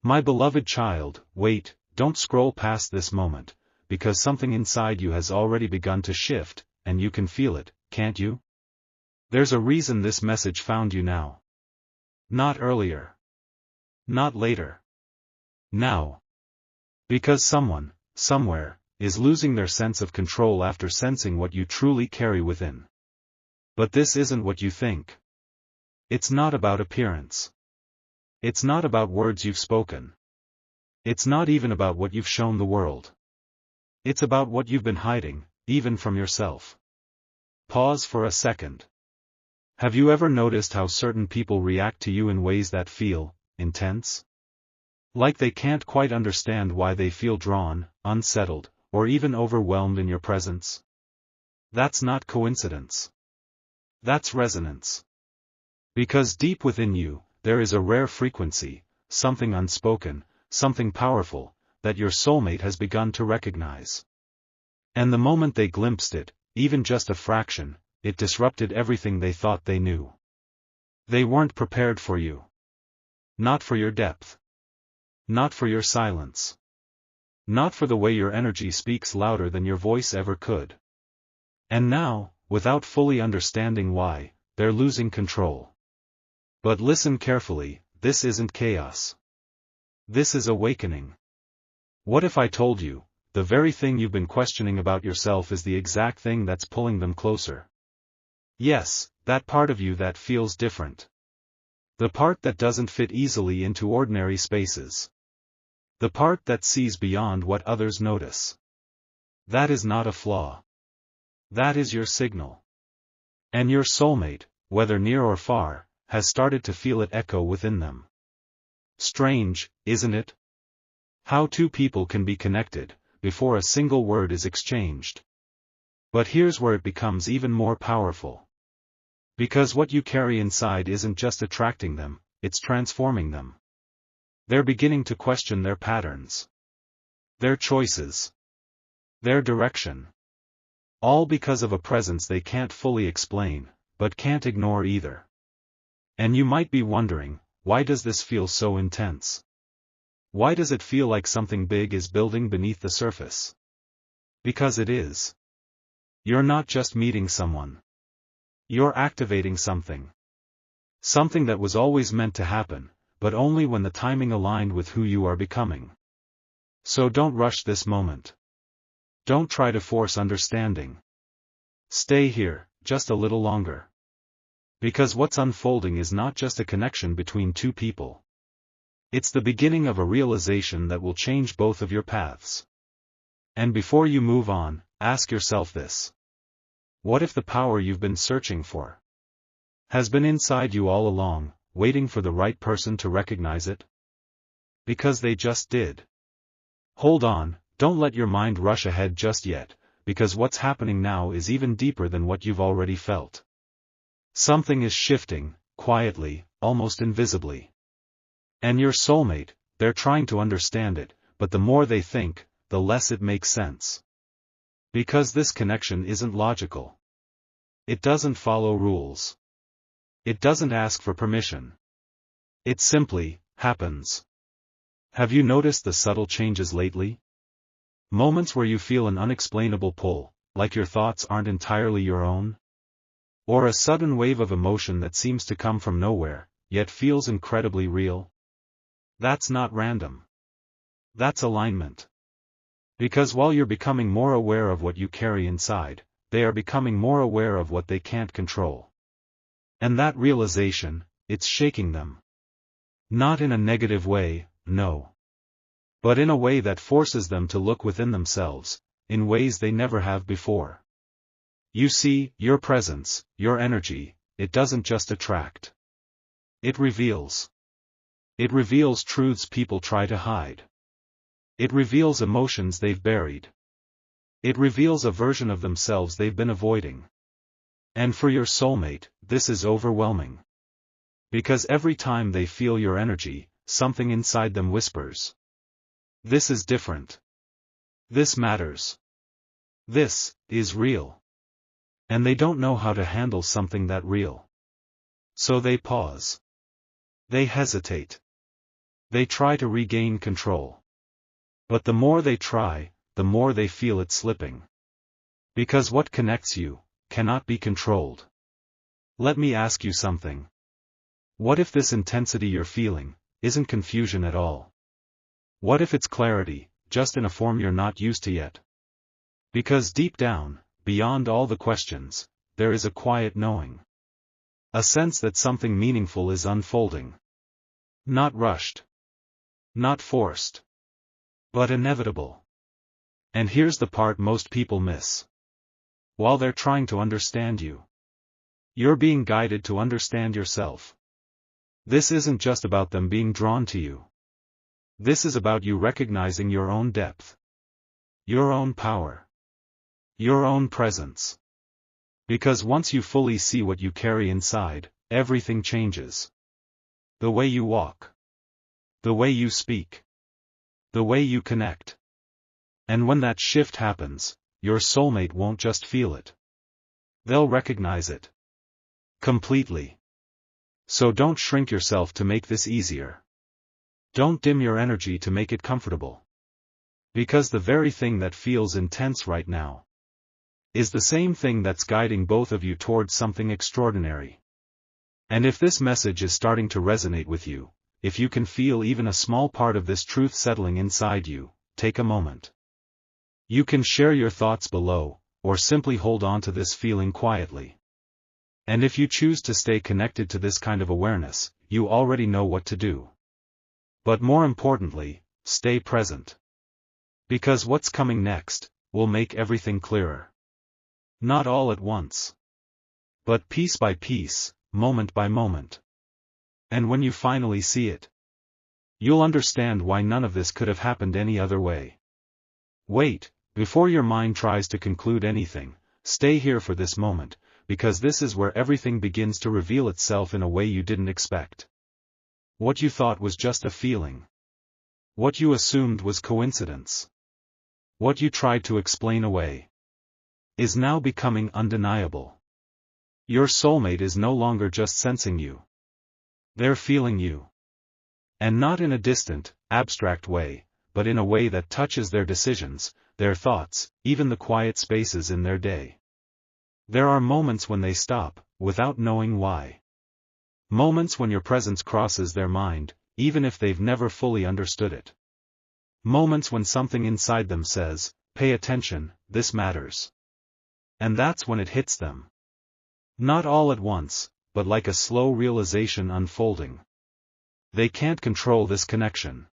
My beloved child, wait, don't scroll past this moment, because something inside you has already begun to shift, and you can feel it, can't you? There's a reason this message found you now. Not earlier. Not later. Now. Because someone, somewhere, is losing their sense of control after sensing what you truly carry within. But this isn't what you think. It's not about appearance. It's not about words you've spoken. It's not even about what you've shown the world. It's about what you've been hiding, even from yourself. Pause for a second. Have you ever noticed how certain people react to you in ways that feel intense? Like they can't quite understand why they feel drawn, unsettled, or even overwhelmed in your presence? That's not coincidence. That's resonance. Because deep within you, there is a rare frequency, something unspoken, something powerful, that your soulmate has begun to recognize. And the moment they glimpsed it, even just a fraction, it disrupted everything they thought they knew. They weren't prepared for you. Not for your depth. Not for your silence. Not for the way your energy speaks louder than your voice ever could. And now, without fully understanding why, they're losing control. But listen carefully, this isn't chaos. This is awakening. What if I told you, the very thing you've been questioning about yourself is the exact thing that's pulling them closer? Yes, that part of you that feels different. The part that doesn't fit easily into ordinary spaces. The part that sees beyond what others notice. That is not a flaw. That is your signal. And your soulmate, whether near or far, has started to feel it echo within them. Strange, isn't it? How two people can be connected, before a single word is exchanged. But here's where it becomes even more powerful. Because what you carry inside isn't just attracting them, it's transforming them. They're beginning to question their patterns. Their choices. Their direction. All because of a presence they can't fully explain, but can't ignore either. And you might be wondering, why does this feel so intense? Why does it feel like something big is building beneath the surface? Because it is. You're not just meeting someone. You're activating something. Something that was always meant to happen, but only when the timing aligned with who you are becoming. So don't rush this moment. Don't try to force understanding. Stay here, just a little longer. Because what's unfolding is not just a connection between two people. It's the beginning of a realization that will change both of your paths. And before you move on, ask yourself this. What if the power you've been searching for has been inside you all along, waiting for the right person to recognize it? Because they just did. Hold on, don't let your mind rush ahead just yet, because what's happening now is even deeper than what you've already felt. Something is shifting, quietly, almost invisibly. And your soulmate, they're trying to understand it, but the more they think, the less it makes sense. Because this connection isn't logical. It doesn't follow rules. It doesn't ask for permission. It simply happens. Have you noticed the subtle changes lately? Moments where you feel an unexplainable pull, like your thoughts aren't entirely your own? Or a sudden wave of emotion that seems to come from nowhere, yet feels incredibly real? That's not random. That's alignment. Because while you're becoming more aware of what you carry inside, they are becoming more aware of what they can't control. And that realization, it's shaking them. Not in a negative way, no. But in a way that forces them to look within themselves, in ways they never have before. You see, your presence, your energy, it doesn't just attract. It reveals. It reveals truths people try to hide. It reveals emotions they've buried. It reveals a version of themselves they've been avoiding. And for your soulmate, this is overwhelming. Because every time they feel your energy, something inside them whispers. This is different. This matters. This is real. And they don't know how to handle something that real. So they pause. They hesitate. They try to regain control. But the more they try, the more they feel it slipping. Because what connects you cannot be controlled. Let me ask you something. What if this intensity you're feeling isn't confusion at all? What if it's clarity, just in a form you're not used to yet? Because deep down, beyond all the questions, there is a quiet knowing. A sense that something meaningful is unfolding. Not rushed. Not forced. But inevitable. And here's the part most people miss. While they're trying to understand you, you're being guided to understand yourself. This isn't just about them being drawn to you. This is about you recognizing your own depth. Your own power. Your own presence. Because once you fully see what you carry inside, everything changes. The way you walk. The way you speak. The way you connect. And when that shift happens, your soulmate won't just feel it. They'll recognize it. Completely. So don't shrink yourself to make this easier. Don't dim your energy to make it comfortable. Because the very thing that feels intense right now is the same thing that's guiding both of you towards something extraordinary. And if this message is starting to resonate with you, if you can feel even a small part of this truth settling inside you, take a moment. You can share your thoughts below, or simply hold on to this feeling quietly. And if you choose to stay connected to this kind of awareness, you already know what to do. But more importantly, stay present. Because what's coming next will make everything clearer. Not all at once. But piece by piece, moment by moment. And when you finally see it, you'll understand why none of this could have happened any other way. Wait, before your mind tries to conclude anything, stay here for this moment, because this is where everything begins to reveal itself in a way you didn't expect. What you thought was just a feeling. What you assumed was coincidence. What you tried to explain away is now becoming undeniable. Your soulmate is no longer just sensing you. They're feeling you. And not in a distant, abstract way, but in a way that touches their decisions, their thoughts, even the quiet spaces in their day. There are moments when they stop, without knowing why. Moments when your presence crosses their mind, even if they've never fully understood it. Moments when something inside them says, pay attention, this matters. And that's when it hits them. Not all at once, but like a slow realization unfolding. They can't control this connection.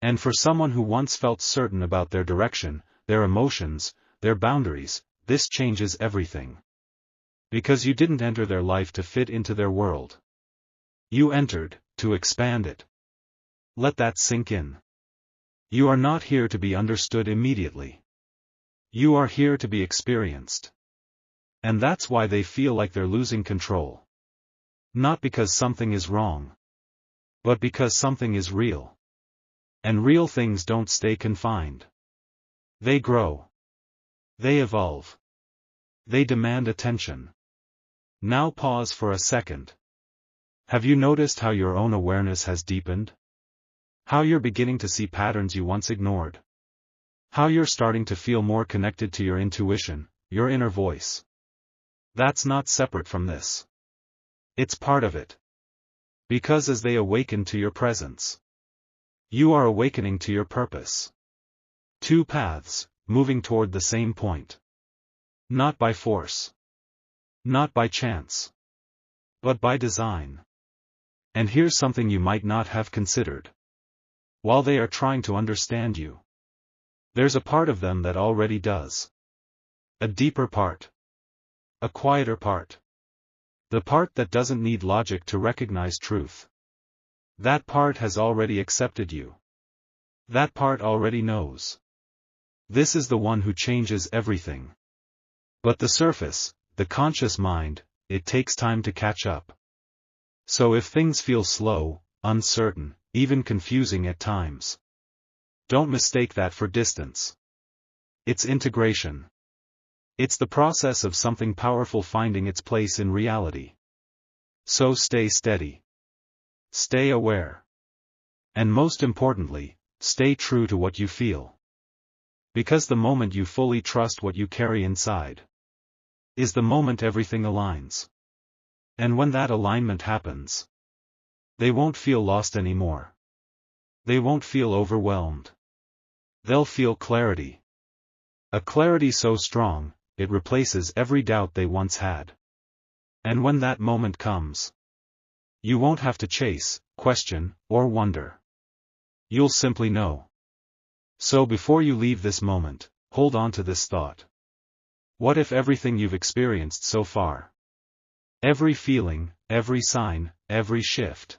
And for someone who once felt certain about their direction, their emotions, their boundaries, this changes everything. Because you didn't enter their life to fit into their world. You entered, to expand it. Let that sink in. You are not here to be understood immediately. You are here to be experienced. And that's why they feel like they're losing control. Not because something is wrong. But because something is real. And real things don't stay confined. They grow. They evolve. They demand attention. Now pause for a second. Have you noticed how your own awareness has deepened? How you're beginning to see patterns you once ignored? How you're starting to feel more connected to your intuition, your inner voice? That's not separate from this. It's part of it. Because as they awaken to your presence, you are awakening to your purpose. Two paths, moving toward the same point. Not by force. Not by chance. But by design. And here's something you might not have considered. While they are trying to understand you, there's a part of them that already does. A deeper part. A quieter part. The part that doesn't need logic to recognize truth. That part has already accepted you. That part already knows. This is the one who changes everything. But the surface, the conscious mind, it takes time to catch up. So if things feel slow, uncertain, even confusing at times, don't mistake that for distance. It's integration. It's the process of something powerful finding its place in reality. So stay steady. Stay aware. And most importantly, stay true to what you feel. Because the moment you fully trust what you carry inside is the moment everything aligns. And when that alignment happens, they won't feel lost anymore. They won't feel overwhelmed. They'll feel clarity. A clarity so strong, it replaces every doubt they once had. And when that moment comes, you won't have to chase, question, or wonder. You'll simply know. So before you leave this moment, hold on to this thought. What if everything you've experienced so far, every feeling, every sign, every shift,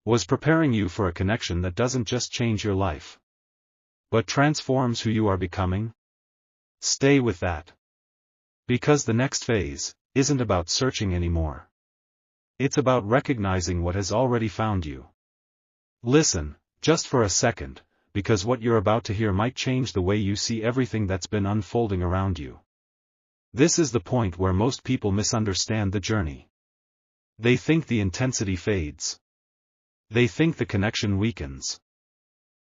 was preparing you for a connection that doesn't just change your life, but transforms who you are becoming? Stay with that. Because the next phase isn't about searching anymore. It's about recognizing what has already found you. Listen, just for a second, because what you're about to hear might change the way you see everything that's been unfolding around you. This is the point where most people misunderstand the journey. They think the intensity fades. They think the connection weakens.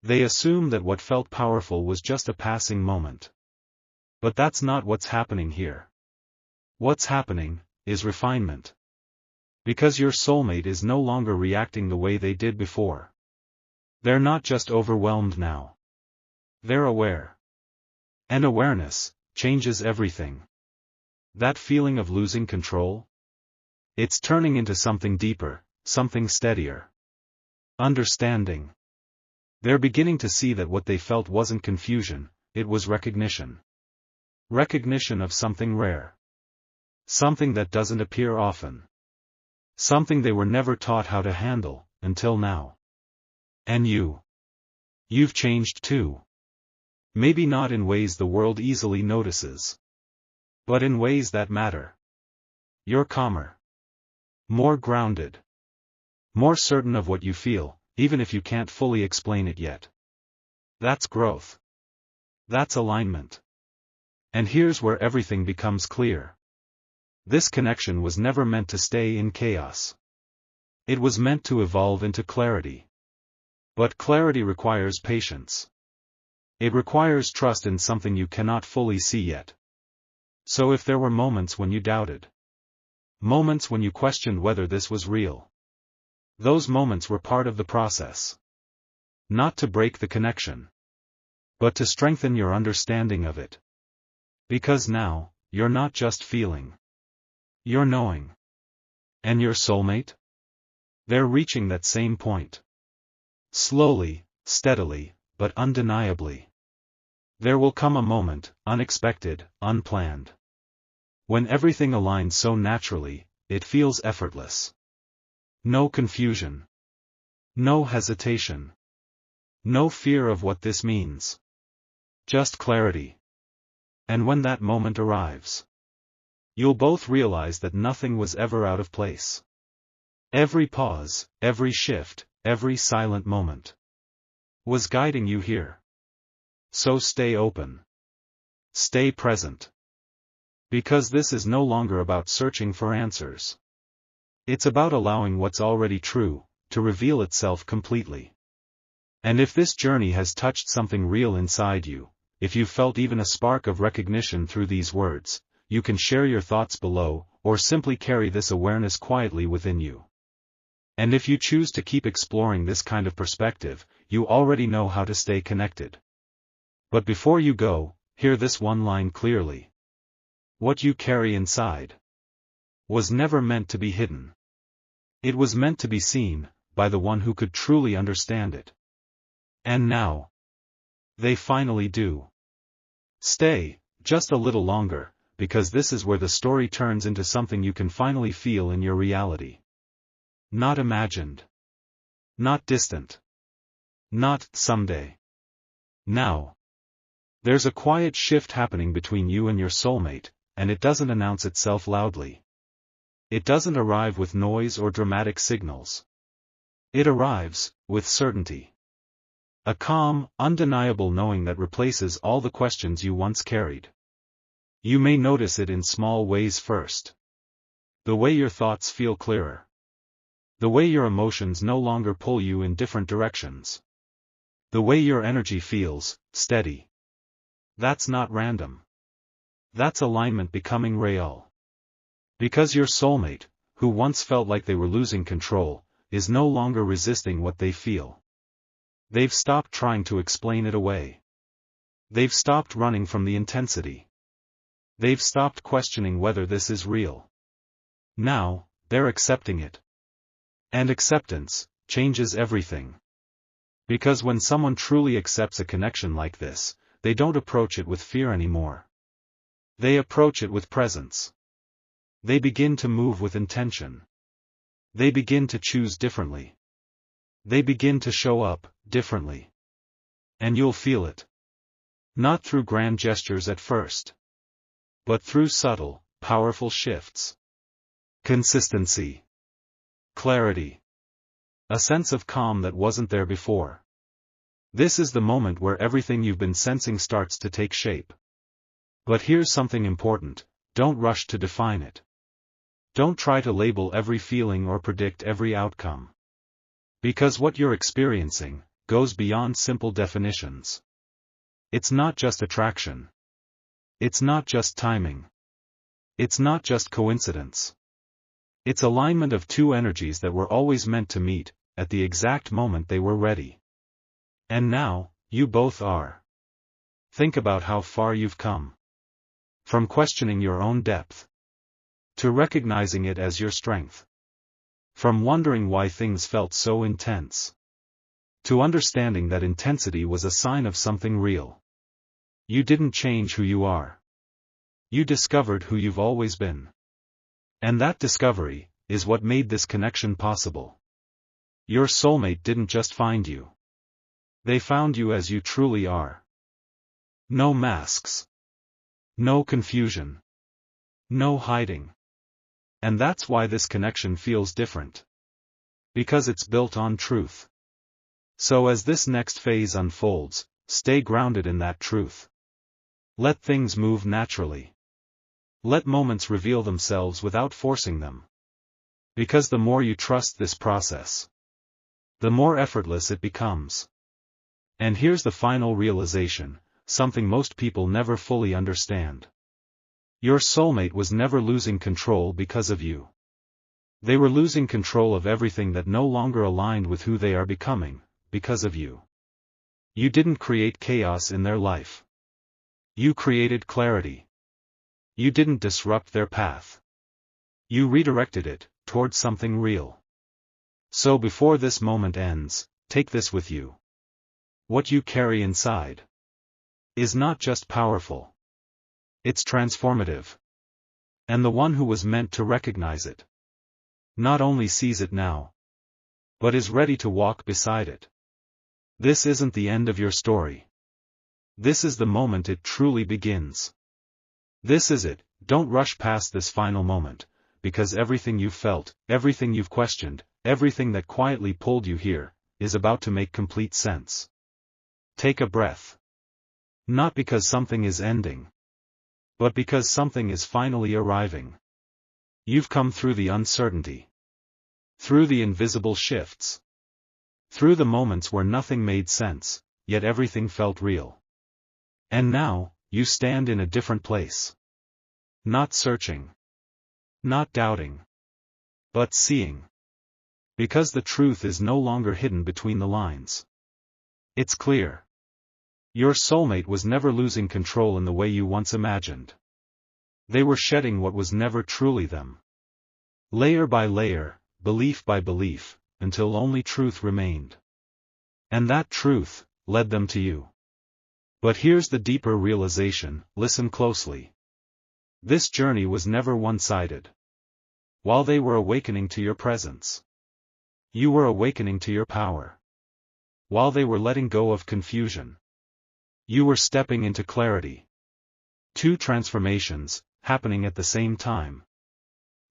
They assume that what felt powerful was just a passing moment. But that's not what's happening here. What's happening is refinement. Because your soulmate is no longer reacting the way they did before. They're not just overwhelmed now. They're aware. And awareness changes everything. That feeling of losing control? It's turning into something deeper, something steadier. Understanding. They're beginning to see that what they felt wasn't confusion, it was recognition. Recognition of something rare. Something that doesn't appear often. Something they were never taught how to handle, until now. And you've changed too. Maybe not in ways the world easily notices. But in ways that matter. You're calmer. More grounded. More certain of what you feel, even if you can't fully explain it yet. That's growth. That's alignment. And here's where everything becomes clear. This connection was never meant to stay in chaos. It was meant to evolve into clarity. But clarity requires patience. It requires trust in something you cannot fully see yet. So if there were moments when you doubted, moments when you questioned whether this was real, those moments were part of the process. Not to break the connection, but to strengthen your understanding of it. Because now, you're not just feeling. You're knowing. And your soulmate? They're reaching that same point. Slowly, steadily, but undeniably. There will come a moment, unexpected, unplanned, when everything aligns so naturally, it feels effortless. No confusion. No hesitation. No fear of what this means. Just clarity. And when that moment arrives, you'll both realize that nothing was ever out of place. Every pause, every shift, every silent moment was guiding you here. So stay open. Stay present. Because this is no longer about searching for answers. It's about allowing what's already true to reveal itself completely. And if this journey has touched something real inside you, if you felt even a spark of recognition through these words, you can share your thoughts below, or simply carry this awareness quietly within you. And if you choose to keep exploring this kind of perspective, you already know how to stay connected. But before you go, hear this one line clearly. What you carry inside was never meant to be hidden. It was meant to be seen, by the one who could truly understand it. And now, they finally do. Stay, just a little longer, because this is where the story turns into something you can finally feel in your reality. Not imagined. Not distant. Not someday. Now. There's a quiet shift happening between you and your soulmate, and it doesn't announce itself loudly. It doesn't arrive with noise or dramatic signals. It arrives with certainty. A calm, undeniable knowing that replaces all the questions you once carried. You may notice it in small ways first. The way your thoughts feel clearer. The way your emotions no longer pull you in different directions. The way your energy feels, steady. That's not random. That's alignment becoming real. Because your soulmate, who once felt like they were losing control, is no longer resisting what they feel. They've stopped trying to explain it away. They've stopped running from the intensity. They've stopped questioning whether this is real. Now, they're accepting it. And acceptance changes everything. Because when someone truly accepts a connection like this, they don't approach it with fear anymore. They approach it with presence. They begin to move with intention. They begin to choose differently. They begin to show up differently. And you'll feel it. Not through grand gestures at first, but through subtle, powerful shifts. Consistency. Clarity. A sense of calm that wasn't there before. This is the moment where everything you've been sensing starts to take shape. But here's something important: don't rush to define it. Don't try to label every feeling or predict every outcome. Because what you're experiencing goes beyond simple definitions. It's not just attraction. It's not just timing. It's not just coincidence. It's alignment of two energies that were always meant to meet, at the exact moment they were ready. And now, you both are. Think about how far you've come. From questioning your own depth, to recognizing it as your strength. From wondering why things felt so intense, to understanding that intensity was a sign of something real. You didn't change who you are. You discovered who you've always been. And that discovery is what made this connection possible. Your soulmate didn't just find you. They found you as you truly are. No masks. No confusion. No hiding. And that's why this connection feels different. Because it's built on truth. So as this next phase unfolds, stay grounded in that truth. Let things move naturally. Let moments reveal themselves without forcing them. Because the more you trust this process, the more effortless it becomes. And here's the final realization, something most people never fully understand. Your soulmate was never losing control because of you. They were losing control of everything that no longer aligned with who they are becoming, because of you. You didn't create chaos in their life. You created clarity. You didn't disrupt their path. You redirected it toward something real. So before this moment ends, take this with you. What you carry inside is not just powerful. It's transformative. And the one who was meant to recognize it not only sees it now, but is ready to walk beside it. This isn't the end of your story. This is the moment it truly begins. This is it. Don't rush past this final moment, because everything you've felt, everything you've questioned, everything that quietly pulled you here, is about to make complete sense. Take a breath. Not because something is ending, but because something is finally arriving. You've come through the uncertainty. Through the invisible shifts. Through the moments where nothing made sense, yet everything felt real. And now, you stand in a different place. Not searching. Not doubting. But seeing. Because the truth is no longer hidden between the lines. It's clear. Your soulmate was never losing control in the way you once imagined. They were shedding what was never truly them. Layer by layer, belief by belief, until only truth remained. And that truth led them to you. But here's the deeper realization, listen closely. This journey was never one-sided. While they were awakening to your presence, you were awakening to your power. While they were letting go of confusion, you were stepping into clarity. Two transformations, happening at the same time.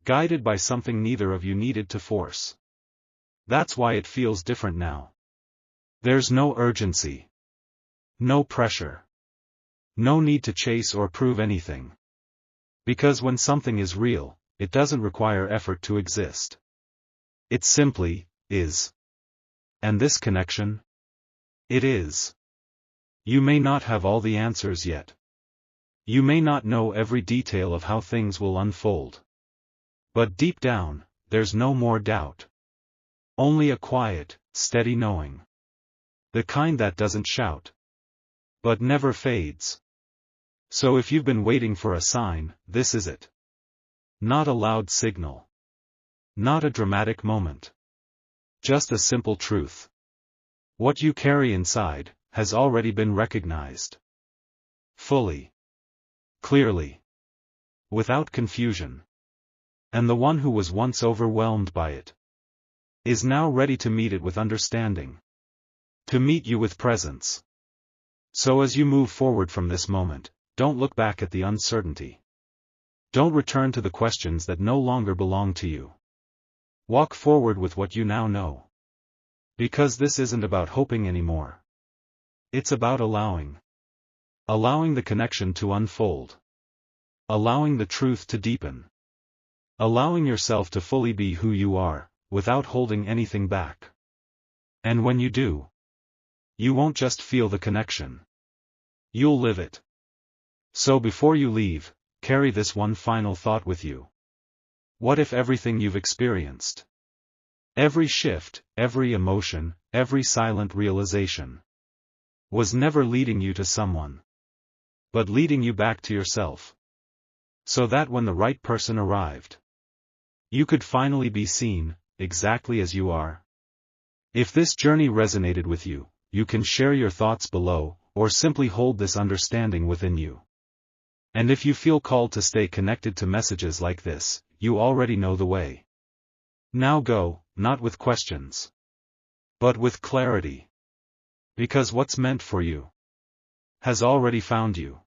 Guided by something neither of you needed to force. That's why it feels different now. There's no urgency. No pressure. No need to chase or prove anything. Because when something is real, it doesn't require effort to exist. It simply is. And this connection? It is. You may not have all the answers yet. You may not know every detail of how things will unfold. But deep down, there's no more doubt. Only a quiet, steady knowing. The kind that doesn't shout. But never fades. So if you've been waiting for a sign, this is it. Not a loud signal. Not a dramatic moment. Just a simple truth. What you carry inside has already been recognized. Fully. Clearly. Without confusion. And the one who was once overwhelmed by it is now ready to meet it with understanding. To meet you with presence. So as you move forward from this moment, don't look back at the uncertainty. Don't return to the questions that no longer belong to you. Walk forward with what you now know. Because this isn't about hoping anymore. It's about allowing. Allowing the connection to unfold. Allowing the truth to deepen. Allowing yourself to fully be who you are, without holding anything back. And when you do, you won't just feel the connection. You'll live it. So before you leave, carry this one final thought with you. What if everything you've experienced? Every shift, every emotion, every silent realization was never leading you to someone, but leading you back to yourself. So that when the right person arrived, you could finally be seen, exactly as you are. If this journey resonated with you, you can share your thoughts below, or simply hold this understanding within you. And if you feel called to stay connected to messages like this, you already know the way. Now go, not with questions, but with clarity. Because what's meant for you has already found you.